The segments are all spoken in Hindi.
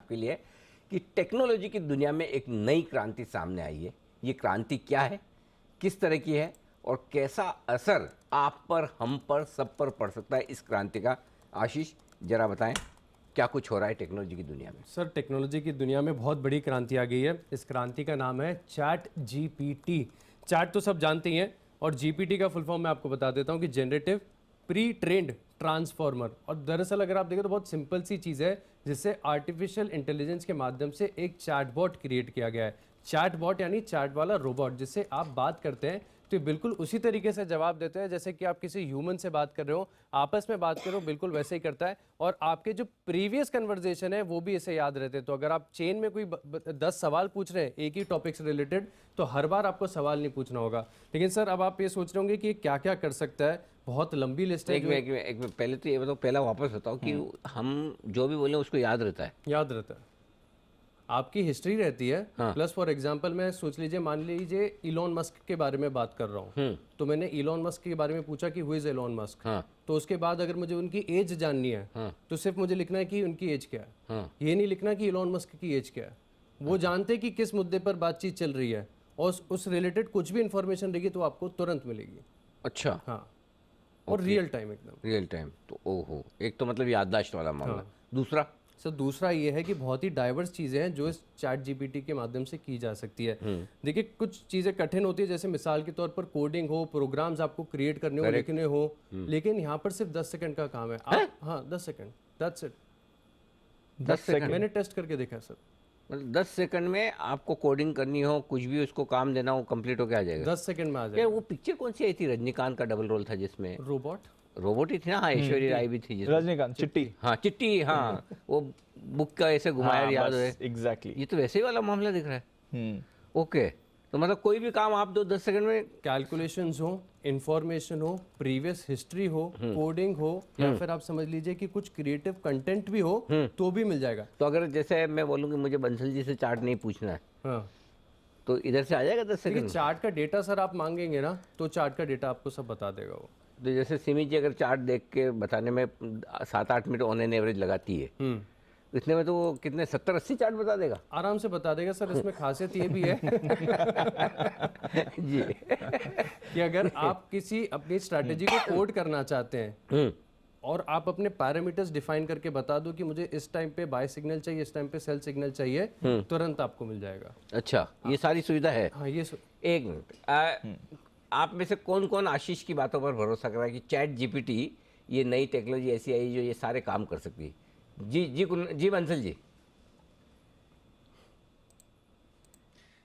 आपके लिए कि टेक्नोलॉजी की दुनिया में एक नई क्रांति सामने आई है। ये क्रांति क्या है, किस तरह की है और कैसा असर आप पर, हम पर, सब पर पड़ सकता है इस क्रांति का? आशीष जरा बताएं, क्या कुछ हो रहा है टेक्नोलॉजी की दुनिया में? सर, टेक्नोलॉजी की दुनिया में बहुत बड़ी क्रांति आ गई है। इस क्रांति का नाम है चैट जीपीटी। चैट तो सब जानते ही हैं, और जीपीटी का फुल फॉर्म मैं आपको बता देता हूँ कि जनरेटिव प्री ट्रेंड ट्रांसफॉर्मर। और दरअसल अगर आप देखें तो बहुत सिंपल सी चीज़ है, जिससे आर्टिफिशियल इंटेलिजेंस के माध्यम से एक चैटबॉट क्रिएट किया गया है। चैटबॉट यानी चैट वाला रोबोट, जिससे आप बात करते हैं तो ये बिल्कुल उसी तरीके से जवाब देते हैं जैसे कि आप किसी ह्यूमन से बात कर रहे हो, आपस में बात कर रहे हो, बिल्कुल वैसे ही करता है। और आपके जो प्रीवियस कन्वर्जेशन है वो भी इसे याद रहते हैं। तो अगर आप चेन में कोई 10 सवाल पूछ रहे हैं एक ही टॉपिक से रिलेटेड, तो हर बार आपको सवाल नहीं पूछना होगा। लेकिन सर अब आप ये सोच रहे होंगे कि क्या क्या कर सकता है, बहुत लंबी लिस्ट है। एक मिनट पहले तो ये बताओ, पहला वापस बताओ कि हम जो भी बोले उसको याद रहता है? याद रहता है, आपकी हिस्ट्री रहती है। हाँ। प्लस फॉर एग्जांपल मैं सोच लीजिए, मान लीजिए इलॉन मस्क के बारे में बात कर रहा हूँ, तो मैंने इलॉन मस्क के बारे में पूछा कि हु इज इलॉन मस्क। हाँ। तो उसके बाद अगर मुझे उनकी एज जाननी है, हाँ। तो सिर्फ मुझे लिखना है कि उनकी एज क्या है। हाँ। ये नहीं लिखना कि इलॉन मस्क की एज क्या है। वो जानते कि किस मुद्दे पर बातचीत चल रही है, और उस रिलेटेड कुछ भी इंफॉर्मेशन रहेगी तो आपको तुरंत मिलेगी। अच्छा। हाँ, और रियल टाइम, एकदम रियल टाइम। तो ओहो, एक तो मतलब याददाश्त वाला मामला। दूसरा सर, दूसरा ये है कि बहुत ही डाइवर्स चीज़ें हैं जो इस चैट जीपीटी के माध्यम से की जा सकती है। देखिए, कुछ चीज़ें कठिन होती है, जैसे मिसाल के तौर पर कोडिंग हो, प्रोग्राम्स आपको क्रिएट करने हो, लिखने हो, लेकिन यहाँ पर सिर्फ 10 सेकंड का काम है। आप हाँ 10 सेकंड, दैट्स इट। 10 सेकंड? मैंने टेस्ट करके देखा सर। मतलब 10 सेकंड में आपको कोडिंग करनी हो, कुछ भी उसको काम देना हो, कंप्लीट होके आ जाएगा? 10 सेकंड में आ क्या जाएगा। वो पिक्चर कौन सी आई थी, रजनीकांत का डबल रोल था जिसमें रोबोट रोबोट ही थी ना? हाँ, ऐश्वर्या राय भी थी जिसमें। रजनीकांत, चिट्टी। हाँ, चिट्टी। हाँ, वो बुक का ऐसे घुमाया, याद है? एग्जैक्टली। ये तो वैसे ही वाला मामला दिख रहा है। ओके, तो मतलब कोई भी काम आप 10 सेकंड में, कैलकुलेशंस हो, इंफॉर्मेशन हो, प्रीवियस हिस्ट्री हो, कोडिंग हो, या फिर आप समझ लीजिए कि कुछ क्रिएटिव कंटेंट भी हो, तो भी मिल जाएगा। तो अगर जैसे मैं बोलूँ कि मुझे बंसल जी से चार्ट नहीं पूछना है, हाँ, तो इधर से आ जाएगा 10 देखिए सेकंड? चार्ट का डेटा सर आप मांगेंगे ना, तो चार्ट का डेटा आपको सब बता देगा वो। तो जैसे सिमी जी अगर चार्ट देख के बताने में 7-8 मिनट ऑन एन एवरेज लगाती है, इतने में तो वो कितने 70-80 चार्ट बता देगा? आराम से बता देगा सर। इसमें खासियत ये भी है जी कि अगर आप किसी अपनी स्ट्रैटेजी को कोड करना चाहते हैं, और आप अपने पैरामीटर्स डिफाइन करके बता दो कि मुझे इस टाइम पे बाय सिग्नल चाहिए, इस टाइम पे सेल सिग्नल चाहिए, तुरंत आपको मिल जाएगा। अच्छा, ये सारी सुविधा है? हाँ, ये एक मिनट, आप में से कौन कौन आशीष की बातों पर भरोसा कर रहा है कि चैट जीपीटी ये नई टेक्नोलॉजी ऐसी आई जो ये सारे काम कर सकती है? जी बंसल जी।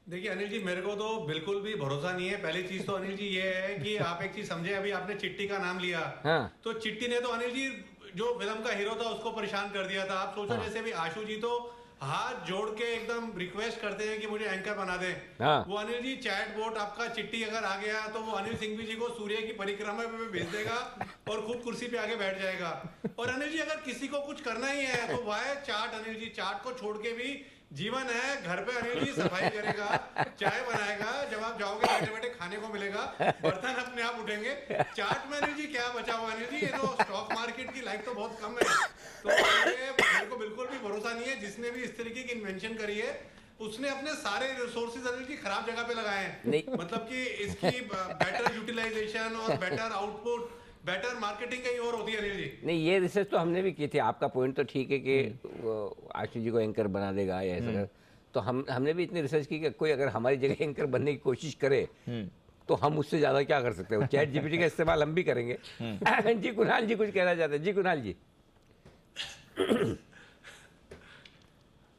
देखिए अनिल जी, मेरे को तो बिल्कुल भी भरोसा नहीं है। पहली चीज तो अनिल जी ये है कि आप एक चीज समझे, अभी आपने चिट्टी का नाम लिया। हाँ। तो चिट्टी ने तो अनिल जी जो फिल्म का हीरो था उसको परेशान कर दिया था। आप सोचो, जैसे भी आशु जी तो हाथ जोड़ के एकदम रिक्वेस्ट करते हैं कि मुझे एंकर बना दें। हाँ। वो अनिल जी चैट बोट आपका चिट्टी अगर आ गया तो वो अनिल सिंघवी जी को सूर्य की परिक्रमा पे भेज देगा और खुद कुर्सी पे आके बैठ जाएगा। और अनिल जी अगर किसी को कुछ करना ही है तो वाह चाट, अनिल जी चाट को छोड़ के भी जीवन है। घर पे अनिल जी सफाई करेगा, चाय बनाएगा, जब आप जाओगे बैठे बैठे खाने को मिलेगा, बर्तन अपने आप उठेंगे। चाट में अनिल जी क्या बचा हुआ अनिल जी? ये तो स्टॉक मार्केट की लाइफ तो बहुत कम है। तो ये मेरे को बिल्कुल भी भरोसा नहीं है। जिसने भी इस तरीके की इन्वेंशन करी है उसने अपने सारे रिसोर्सेज अनिल जी खराब जगह पे लगाए हैं। मतलब कि इसकी बेटर यूटिलाइजेशन और बेटर आउटपुट, बेटर मार्केटिंग कहीं और होती है अनिल जी। नहीं, ये रिसर्च तो हमने भी की थी। आपका पॉइंट तो ठीक है कि आशु जी को एंकर बना देगा या ऐसा कर, तो हमने भी इतनी रिसर्च की कि कोई अगर हमारी जगह एंकर बनने की कोशिश करे तो हम उससे ज़्यादा क्या कर सकते हैं? चैट जीपीटी का इस्तेमाल हम भी करेंगे। जी कुणाल जी कुछ कहना चाहते हैं? जी कुणाल जी।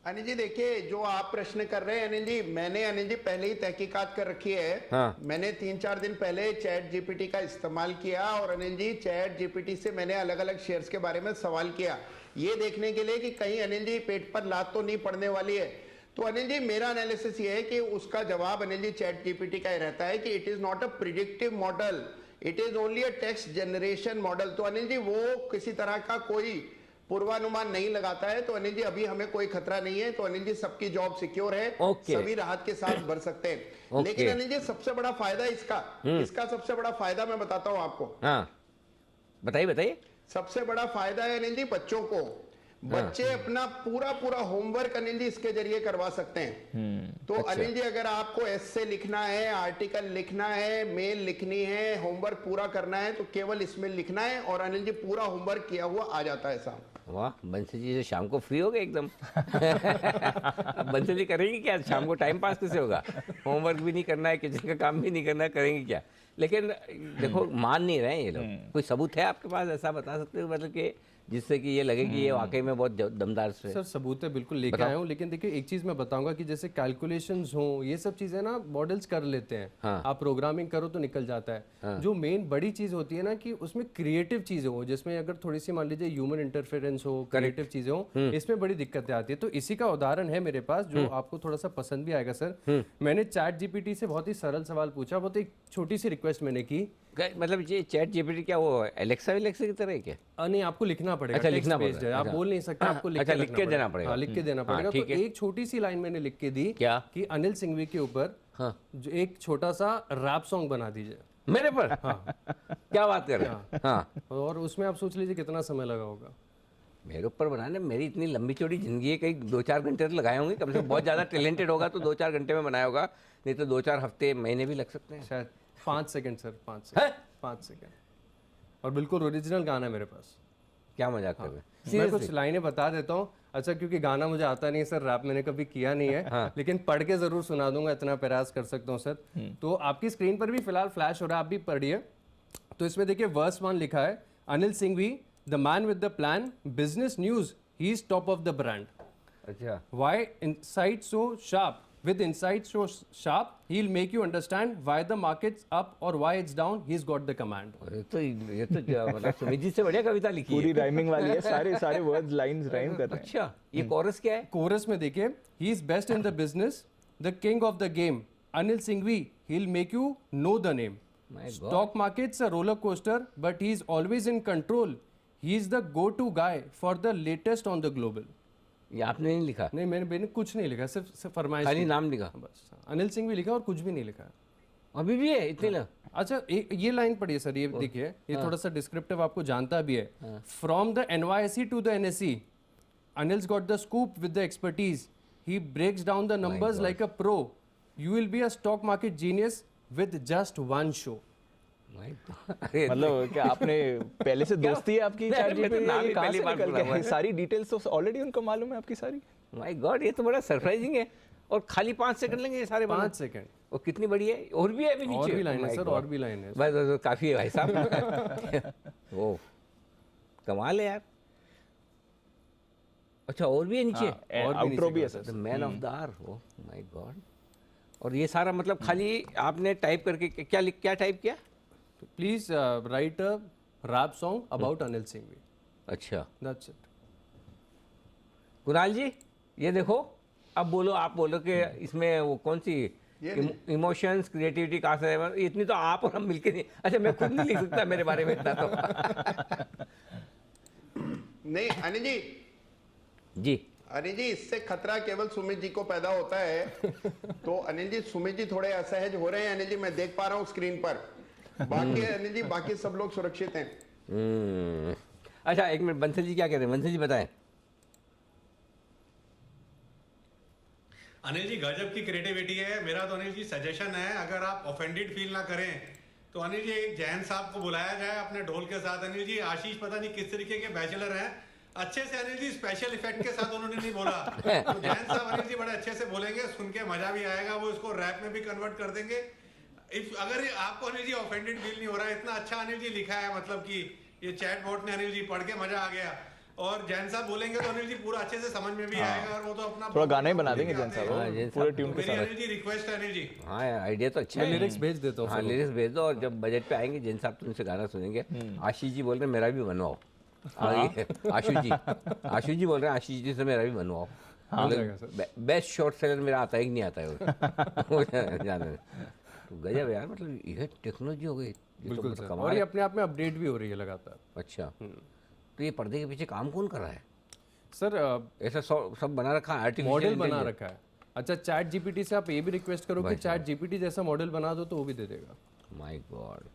अनिल जी देखिए, जो आप प्रश्न कर रहे हैं अनिल जी, मैंने अनिल जी पहले ही तहकीकात कर रखी है। हाँ। मैंने 3-4 दिन पहले चैट जीपीटी का इस्तेमाल किया, और अनिल जी चैट जीपीटी से मैंने अलग अलग शेयर्स के बारे में सवाल किया, ये देखने के लिए कि कहीं अनिल जी पेट पर लात तो नहीं पड़ने वाली है। तो अनिल जी मेरा एनालिसिस ये है कि उसका जवाब अनिल जी चैट जीपीटी का ही रहता है कि it is not a predictive model, it is only a text generation model. तो अनिल जी वो किसी तरह का कोई पूर्वानुमान नहीं लगाता है। तो अनिल जी अभी हमें कोई खतरा नहीं है। तो अनिल जी सबकी जॉब सिक्योर है, सभी राहत के साथ भर सकते हैं। लेकिन अनिल जी सबसे बड़ा फायदा इसका सबसे बड़ा फायदा मैं बताता हूं आपको। हाँ, बताइए बताइए। सबसे बड़ा फायदा है अनिल जी बच्चों को। बच्चे अपना पूरा पूरा होमवर्क अनिल जी इसके जरिए करवा सकते हैं। तो अनिल जी अगर आपको एस्से लिखना है, आर्टिकल लिखना है, मेल लिखनी है, होमवर्क पूरा करना है, तो केवल इसमें लिखना है और अनिल जी पूरा होमवर्क किया हुआ आ जाता है साहब। वाह, बंसल जी से शाम को फ्री हो गए एकदम। अब बंसल जी करेंगे क्या शाम को, टाइम पास कैसे होगा? होमवर्क भी नहीं करना है, किचन का काम भी नहीं करना है, करेंगे क्या? लेकिन देखो मान नहीं रहे हैं ये लोग। कोई सबूत है आपके पास, ऐसा बता सकते हो मतलब कि जिससे कि ये लगे कि ये वाकई में बहुत दमदार से? सर सबूत है, बिल्कुल लेके आया हूँ, लेकिन देखिए एक चीज मैं बताऊंगा कि जैसे कैलकुलेशंस हो, ये सब चीजें ना मॉडल्स कर लेते हैं। हाँ। आप प्रोग्रामिंग करो तो निकल जाता है। हाँ। जो मेन बड़ी चीज होती है ना कि उसमें क्रिएटिव चीजें हो, जिसमें अगर थोड़ी सी मान लीजिए ह्यूमन इंटरफेरेंस हो, क्रिएटिव चीजें हो, इसमें बड़ी दिक्कतें आती है। तो इसी का उदाहरण है मेरे पास जो आपको थोड़ा सा पसंद भी आएगा सर। मैंने चैट जीपीटी से बहुत ही सरल सवाल पूछा, बहुत एक छोटी सी रिक्वेस्ट मैंने की। मतलब ये चैट जीपीटी क्या वो एलेक्सा की तरह है क्या? नहीं, आपको लिखना पड़ेगा। अच्छा, text लिखना based पड़ेगा, है, आप अच्छा। बोल नहीं सकते, आपको लिख अच्छा, के लिख के देना पड़ेगा। हाँ, लिख के देना पड़ेगा। तो ठीक है। एक छोटी सी लाइन मैंने लिख के दी क्या? कि अनिल सिंघवी के ऊपर हाँ। जो एक छोटा सा रैप सॉन्ग बना दीजिए। मेरे पर? हाँ। क्या बात कर रहे हैं? हाँ। और उसमें आप सोच लीजिए कितना समय लगा होगा। मेरे ऊपर बनाने, मेरी इतनी लंबी चौड़ी जिंदगी है, कहीं 2-4 घंटे तो लगाए होंगे कम से कम। बहुत ज़्यादा टैलेंटेड होगा तो 2-4 घंटे में बनाया होगा, नहीं तो 2-4 हफ्ते महीने भी लग सकते हैं। शायद 5 सेकंड सर, 5 हैं? Second, 5 second. और बिल्कुल ओरिजिनल गाना है मेरे पास। क्या मजाक कर रहे हैं? मैं कुछ लाइनें बता देता हूँ। अच्छा, क्योंकि गाना मुझे आता नहीं है सर, रैप मैंने कभी किया नहीं है, लेकिन पढ़ के जरूर सुना दूंगा, इतना प्रयास कर सकता हूँ सर। तो आपकी स्क्रीन पर भी फिलहाल फ्लैश हो रहा है, आप भी पढ़िए। तो इसमें देखिए वर्स 1 लिखा है, Anil Singhvi the man with the plan, business news, he is top of the brand. अच्छा, Why insight so sharp? With insight so sharp, he'll make you understand why the market's up or why it's down. He's got the command. ये तो मतलब सुमित जी से बढ़िया कविता लिखी पूरी है। राइमिंग वाली है, सारे वर्ड्स लाइंस राइम कर रहे हैं। अच्छा, ये कोरस क्या है? कोरस में देखिए, he is best in the business, the king of the game. Anil Singhvi, he'll make you know the name. My God. Stock market's a roller coaster, but he's always in control. He's the go-to guy for the latest on the global. ये आपने नहीं लिखा, नहीं, मैंने कुछ नहीं लिखा, सिर्फ फरमाइश खाली की। नाम लिखा। बस अनिल सिंह भी लिखा और कुछ भी नहीं लिखा। अभी भी है इतनी ना? अच्छा, ये लाइन पढ़िए सर, ये देखिए, ये थोड़ा सा डिस्क्रिप्टिव आपको जानता भी है। From the NYSE to the NSE, Anil's got the scoop with the expertise, he breaks down the numbers like a pro, you will be a stock market genius with just one show. अरे मतलब क्या आपने पहले से दोस्ती है आपकी नहीं, चैट मैं तो नाम ही कहाँ पहली से बार निकल सुना के हुआ आए? है। सारी डिटेल्स तो ऑलरेडी उनको मालूम है आपकी सारी। माय गॉड, ये तो बड़ा सरप्राइजिंग है। और खाली 5 सेकंड लेंगे ये सारे 5 सेकंड। और कितनी बड़ी है? और भी है अभी नीचे? और भी लाइन है My सर, God. और भी लाइन है। बस काफी है भाई साहब। ओ कमाल है यार। अच्छा, और भी है नीचे? और भी आउटरो नीचे भी है का sir. The man of the hour. Oh my God. और ये सारा मतलब खाली आपने टाइप करके क्या टाइप किया? Please write a rap song about Anil Singhvi. अच्छा, दैट्स इट। कुणाल जी ये देखो, अब बोलो, आप बोलो कि इसमें वो कौन सी इमोशंस क्रिएटिविटी कहाँ से है? इतनी तो आप और हम मिलके नहीं। अच्छा, मैं खुद नहीं लिख सकता मेरे बारे में इतना तो। नहीं अनिल जी, जी अनिल जी इससे खतरा केवल सुमित जी को पैदा होता है। तो अनिल जी, सुमित जी थोड़े असहज हो रहे हैं अनिल जी, मैं देख पा रहा हूँ स्क्रीन पर। बाकी अनिल जी, बाकी सब लोग सुरक्षित हैं। अच्छा, एक मिनट, बंसल जी क्या कह रहे हैं? बंसल जी बताएं। अनिल जी गजब की क्रिएटिविटी है। मेरा तो अनिल जी सजेशन है, अगर आप ऑफेंडेड फील ना करें तो अनिल जी एक जैन साहब को बुलाया जाए अपने ढोल के साथ। अनिल जी आशीष पता नहीं किस तरीके के बैचलर हैं, अच्छे से अनिल जी स्पेशल इफेक्ट के साथ उन्होंने नहीं बोला, तो जैन साहब अनिल जी बड़े अच्छे से बोलेंगे, सुन के मजा भी आएगा, वो इसको रैप में भी कन्वर्ट कर देंगे। अगर आपको अनिल जी ऑफेंडेड फील नहीं हो रहा है, इतना अच्छा अनिल जी लिखा है, मतलब कि ये चैट बोट ने अनिल जी पढ़ के मजा आ गया। और जैन साहब बोलेंगे तो अनिल जी पूरा अच्छे से समझ में भी आएगा, और वो तो अपना थोड़ा गाना ही बना देंगे जैन हाँ, जैन साहब, पूरे साहब ट्यून के मेरी साथ। अनिल जी रिक्वेस्ट है अनिल जी। हाँ, आइडिया तो अच्छा मैं है। लिरिक्स भेज देता हूँ हाँ, सर। लिरिक्स भेज दो, और जब बजट पे आएंगे जिन साहब तो उनसे गाना सुनेंगे। आशीष जी बोल रहे हैं मेरा भी बनवाओ। आशु जी बोल रहे हैं आशीष जी से मेरा भी बनवाओ। बेस्ट शॉर्ट सेलर मेरा आता ही नहीं आता है वो। जाने दो। तो गजब यार, मतलब ये टेक्नोलॉजी हो गई, ये तो बिल्कुल मतलब सर, कमाल और ये है। अपने आप में अपडेट भी हो रही है लगातार। अच्छा, तो ये पर्दे के पीछे काम कौन कर रहा है? सर ऐसा सब बना रखा है, आर्टिफिशियल मॉडल बना रखा है। अच्छा, चैट जीपीटी से आप ये भी रिक्वेस्ट करो कि चैट जीपीटी जैसा मॉडल बना दो तो वो भी दे देगा। माय गॉड,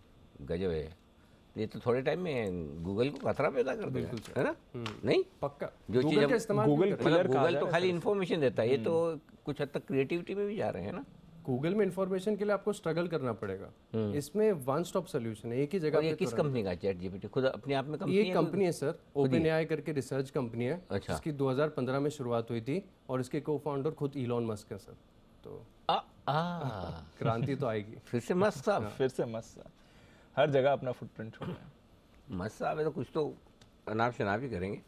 गजब है। ये तो थोड़े टाइम में गूगल को खतरा पैदा कर देगा, है ना? नहीं, पक्का जो चीज़ गूगल हम- का इस्तेमाल Google क्यों करें? Killer मतलब कहा गूगल जा तो रहा है खाली इन्फॉर्मेशन देता है, ये तो कुछ हद तक क्रिएटिविटी में भी जा रहे हैं ना। गूगल में इंफॉर्मेशन के लिए आपको स्ट्रगल करना पड़ेगा। इसमें वन स्टॉप सोल्यूशन है, एक ही और जगह ये पे किस कंपनी का चैट जीपीटी? खुद अपने आप में ये कंपनी एक है? कंपनी है सर, ओपन एआई करके रिसर्च कंपनी है। अच्छा। इसकी 2015 में शुरुआत हुई थी और इसके को फाउंडर खुद इलॉन मस्क है सर। तो क्रांति तो आएगी। फिर से मस्त साहब, फिर से मस्त, हर जगह अपना फुटप्रिंट छोड़ रहे हैं। मस्त साहब है तो कुछ तो अनाप शनाप ही करेंगे।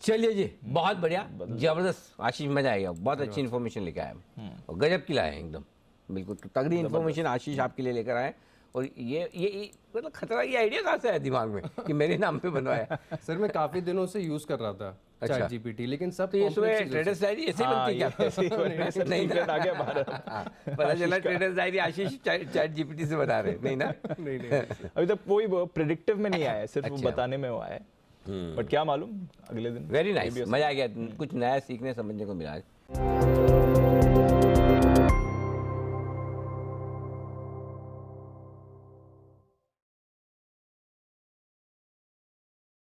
चलिए जी, बहुत बढ़िया, जबरदस्त आशीष, मजा आएगा, बहुत अच्छी इन्फॉर्मेशन लेके आए हम और गजब की लाए हैं एकदम, बिल्कुल तो तगड़ी इन्फॉर्मेशन आशीष आपके लिए लेकर आए। और ये मतलब खतरा, ये आइडिया कहाँ से आया दिमाग में कि मेरे नाम पे बनवाया? सर मैं काफी दिनों से यूज कर रहा था अच्छा। चैट जीपीटी, लेकिन सब तो ये complex सुबह चीज़ों ट्रेडर्स डायरी ऐसे हाँ, बनती है क्या? ऐसे नहीं ना? सीक्रेट आ गया बाहर। हाँ, पता चला ट्रेडर्स डायरी आशीष चैट जीपीटी से बना रहे, नहीं ना? से- नहीं नहीं अभी तक कोई प्रिडिक्टिव में नहीं आया है, सिर्फ वो अच्छा। बताने में वो आया है। बट क्या मालूम अगले दिन वेरी नाइस, मजा आ गया, कुछ नया सीखने समझने को मिला।